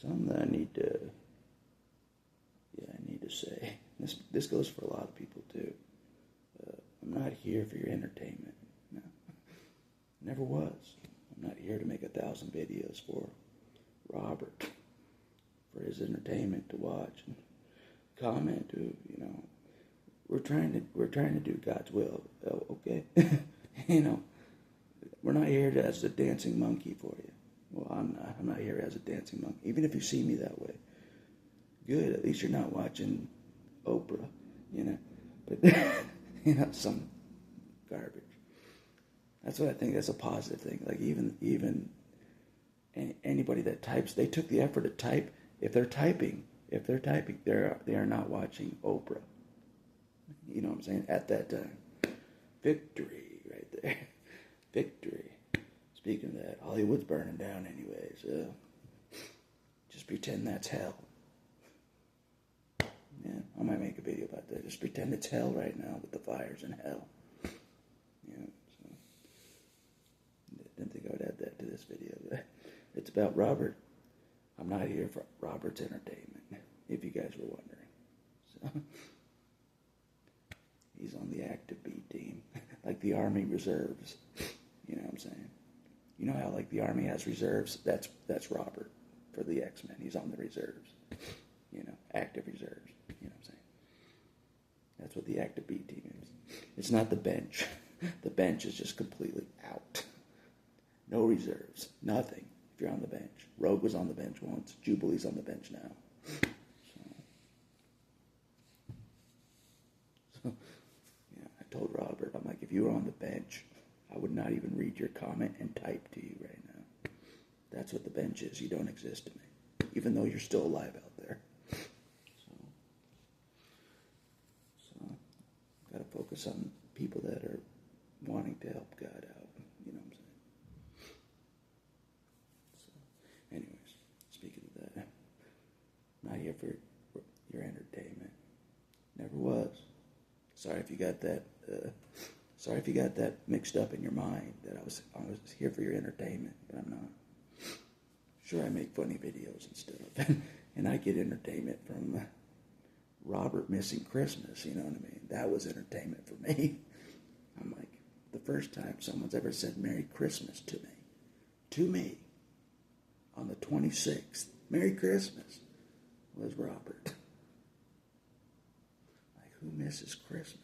Something that I need to, say. This goes for a lot of people too. I'm not here for your entertainment. No, never was. I'm not here to make 1,000 videos for Robert, for his entertainment to watch and comment to. We're trying to do God's will. Okay, we're not here as a dancing monkey for you. Well, I'm not. I'm not here as a dancing monkey. Even if you see me that way, good. At least you're not watching Oprah, But some garbage. That's what I think. That's a positive thing. Like even anybody that types, they took the effort to type. If they're typing, they are not watching Oprah. You know what I'm saying? At that time, victory right there, victory. Speaking of that, Hollywood's burning down anyways. Just pretend that's hell. Yeah, I might make a video about that. Just pretend it's hell right now with the fires in hell. Yeah, so didn't think I would add that to this video. But it's about Robert. I'm not here for Robert's entertainment, if you guys were wondering. So he's on the active B team, like the Army reserves. You know what I'm saying? You know how like the Army has reserves? That's Robert for the X-Men. He's on the reserves. Active reserves. You know what I'm saying? That's what the active B team is. It's not the bench. The bench is just completely out. No reserves. Nothing if you're on the bench. Rogue was on the bench once. Jubilee's on the bench now. So yeah, I told Robert, I'm like, if you were on the bench, I would not even read your comment and type to you right now. That's what the bench is. You don't exist to me, even though you're still alive out there. Got to focus on people that are wanting to help God out. You know what I'm saying? So, anyways, speaking of that, I'm not here for your entertainment. Never was. Sorry if you got that. Sorry if you got that mixed up in your mind that I was here for your entertainment, but I'm not. Sure, I make funny videos and stuff, and I get entertainment from Robert missing Christmas, you know what I mean? That was entertainment for me. I'm like, the first time someone's ever said Merry Christmas to me, on the 26th, Merry Christmas, was Robert. Like, who misses Christmas?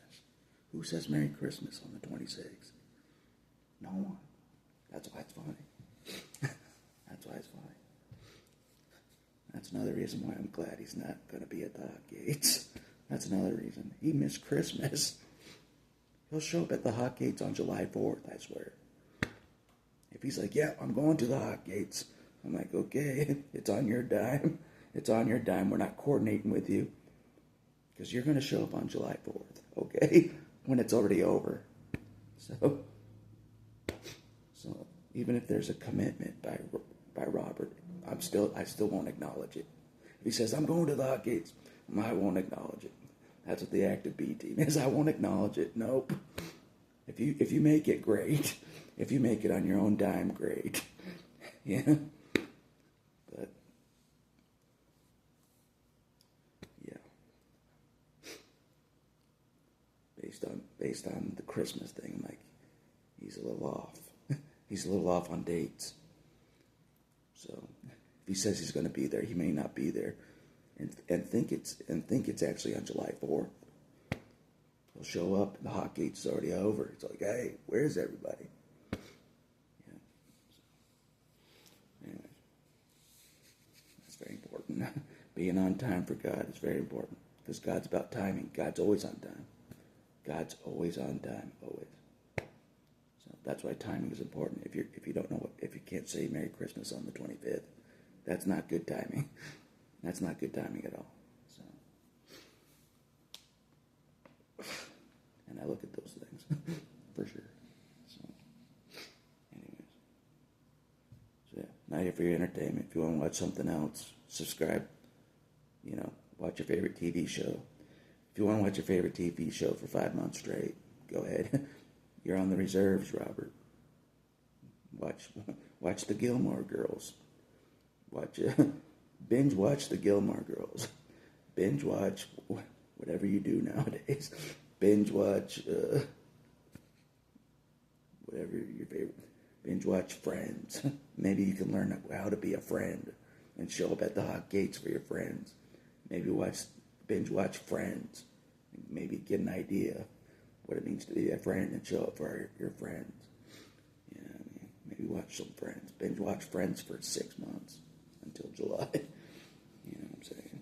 Who says Merry Christmas on the 26th? No one. That's why it's funny. That's why it's funny. That's another reason why I'm glad he's not going to be at the hot gates. That's another reason. He missed Christmas. He'll show up at the hot gates on July 4th, I swear. If he's like, yeah, I'm going to the hot gates, I'm like, okay, it's on your dime. It's on your dime. We're not coordinating with you. Because you're going to show up on July 4th, okay? When it's already over. So even if there's a commitment by Robert, I still won't acknowledge it. If he says, I'm going to the hot gates, I won't acknowledge it. That's what the active B team is. I won't acknowledge it. Nope. If you make it, great. If you make it on your own dime, great. Yeah. But yeah. Based on the Christmas thing, I'm like, he's a little off. He's a little off on dates. So if he says he's going to be there, he may not be there, and think it's actually on July 4th. He'll show up, and the hot gate's already over. It's like, hey, where's everybody? Yeah. So, anyways, that's very important. Being on time for God is very important because God's about timing. God's always on time. God's always on time, always. So that's why timing is important. If you don't know if you can't say Merry Christmas on the 25th, that's not good timing. That's not good timing at all. So, and I look at those things for sure. So, anyways, so yeah, not here for your entertainment. If you want to watch something else, subscribe. Watch your favorite TV show. If you want to watch your favorite TV show for 5 months straight, go ahead. You're on the reserves, Robert. Watch the Gilmore Girls. Watch Binge watch the Gilmore Girls. Binge watch whatever you do nowadays. Binge watch whatever your favorite. Binge watch Friends. Maybe you can learn how to be a friend and show up at the hot gates for your friends. Maybe binge watch Friends. Maybe get an idea what it means to be a friend and show up for your friends. You know what I mean? Maybe watch some Friends. Binge watch Friends for 6 months until July. You know what I'm saying?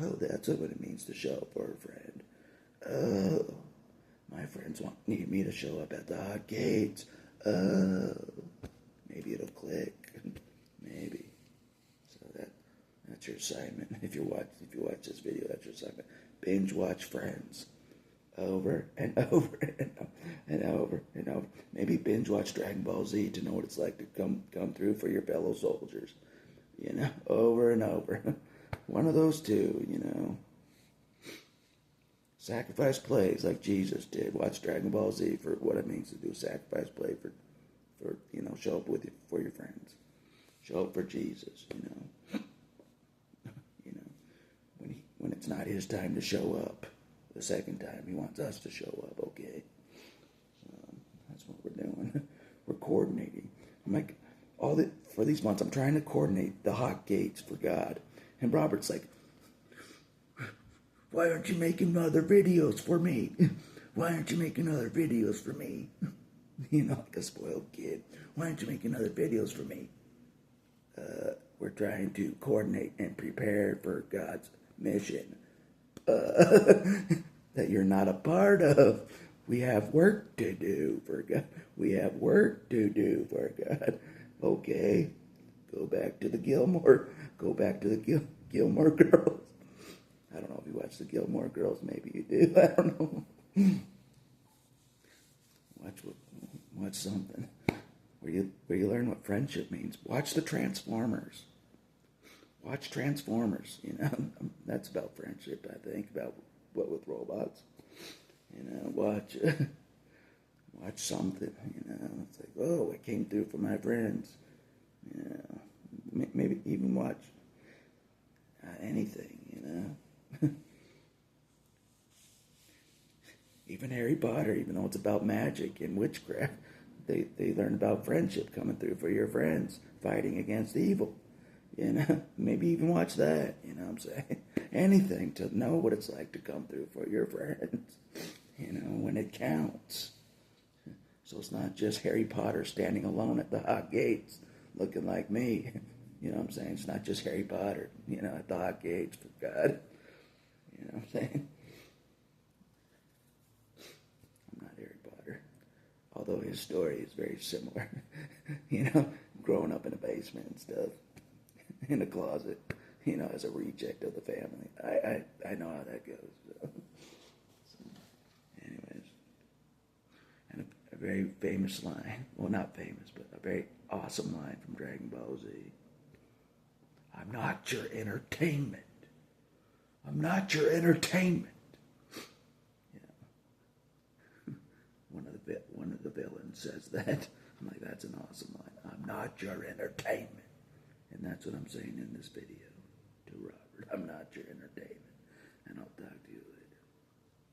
Oh, that's what it means to show up for a friend. Oh, my friends need me to show up at the hot gates. Oh, maybe it'll click. Maybe. So that's your assignment. If you watch this video, that's your assignment. Binge watch Friends over and over and over and over. Maybe binge watch Dragon Ball Z to know what it's like to come through for your fellow soldiers. You know, over and over. One of those two, you know. Sacrifice plays like Jesus did. Watch Dragon Ball Z for what it means to do a sacrifice play for you know, show up for your friends. Show up for Jesus, you know. You know, when it's not his time to show up, the second time he wants us to show up. Okay, that's what we're doing. We're coordinating. I'm like, for these months, I'm trying to coordinate the hot gates for God. And Robert's like, why aren't you making other videos for me? Why aren't you making other videos for me? You know, like a spoiled kid. Why aren't you making other videos for me? We're trying to coordinate and prepare for God's mission that you're not a part of. We have work to do for God. We have work to do for God. Okay, go back to the Gilmore Gilmore Girls. I don't know if you watch the Gilmore Girls. Maybe you do. I don't know. Watch something where you learn what friendship means. Watch the Transformers. Watch Transformers. You know, that's about friendship. I think about what with robots. You know, watch something. You know, it's like, oh, I came through for my friends. You know, maybe even watch anything. You know. Even Harry Potter, even though it's about magic and witchcraft, they learn about friendship coming through for your friends, fighting against evil. You know, maybe even watch that, you know what I'm saying? Anything to know what it's like to come through for your friends, you know, when it counts. So it's not just Harry Potter standing alone at the hot gates looking like me. You know what I'm saying? It's not just Harry Potter, you know, at the hot gates for God. You know what I'm saying? Although his story is very similar, you know, growing up in a basement and stuff, in a closet, you know, as a reject of the family. I know how that goes. So anyways, and a very famous line, well, not famous, but a very awesome line from Dragon Ball Z. I'm not your entertainment. I'm not your entertainment. One of the villains says that. I'm like, that's an awesome line. I'm not your entertainment. And that's what I'm saying in this video to Robert. I'm not your entertainment.